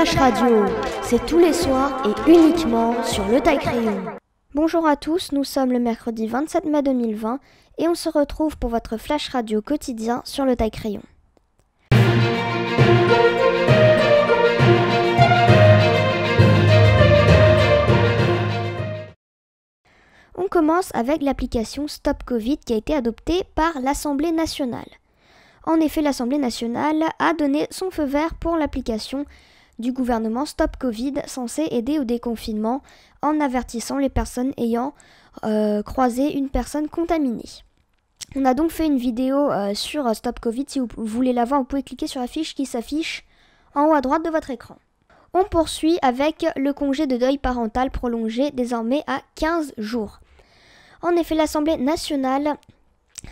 Flash Radio, c'est tous les soirs et uniquement sur le Taille-Crayon. Bonjour à tous, nous sommes le mercredi 27 mai 2020 et on se retrouve pour votre Flash Radio quotidien sur le Taille-Crayon. On commence avec l'application Stop Covid qui a été adoptée par l'Assemblée nationale. En effet, l'Assemblée nationale a donné son feu vert pour l'application du gouvernement Stop Covid censée aider au déconfinement en avertissant les personnes ayant croisé une personne contaminée. On a donc fait une vidéo sur Stop Covid. Si vous voulez la voir, vous pouvez cliquer sur la fiche qui s'affiche en haut à droite de votre écran. On poursuit avec le congé de deuil parental prolongé désormais à 15 jours. En effet, l'Assemblée nationale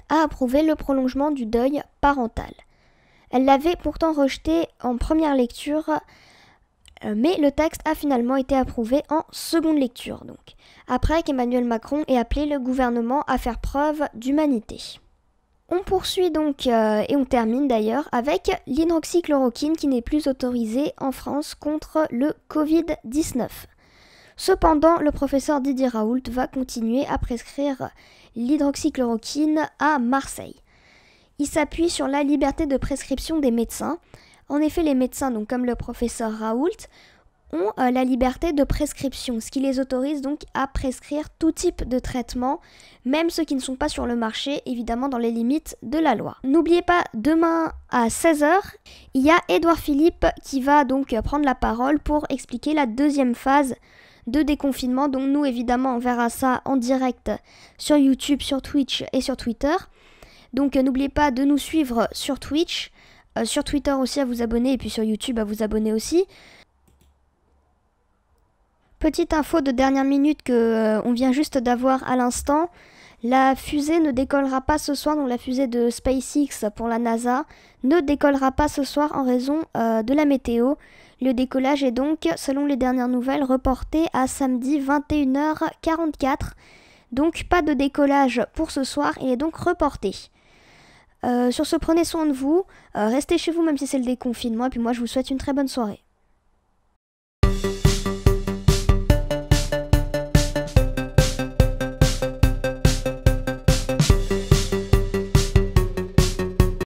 a approuvé le prolongement du deuil parental. Elle l'avait pourtant rejeté en première lecture, mais le texte a finalement été approuvé en seconde lecture, donc, après qu'Emmanuel Macron ait appelé le gouvernement à faire preuve d'humanité. On poursuit donc, et on termine d'ailleurs, avec l'hydroxychloroquine qui n'est plus autorisée en France contre le Covid-19. Cependant, le professeur Didier Raoult va continuer à prescrire l'hydroxychloroquine à Marseille. Il s'appuie sur la liberté de prescription des médecins. En effet, les médecins, donc comme le professeur Raoult, ont la liberté de prescription, ce qui les autorise donc à prescrire tout type de traitement, même ceux qui ne sont pas sur le marché, évidemment dans les limites de la loi. N'oubliez pas, demain à 16h, il y a Édouard Philippe qui va donc prendre la parole pour expliquer la deuxième phase de déconfinement. Donc nous, évidemment, on verra ça en direct sur YouTube, sur Twitch et sur Twitter. Donc n'oubliez pas de nous suivre sur Twitch, sur Twitter aussi à vous abonner et puis sur YouTube à vous abonner aussi. Petite info de dernière minute que on vient juste d'avoir à l'instant. La fusée ne décollera pas ce soir, donc la fusée de SpaceX pour la NASA ne décollera pas ce soir en raison de la météo. Le décollage est donc, selon les dernières nouvelles, reporté à samedi 21h44. Donc pas de décollage pour ce soir, il est donc reporté. Sur ce, prenez soin de vous, restez chez vous même si c'est le déconfinement, et puis moi je vous souhaite une très bonne soirée.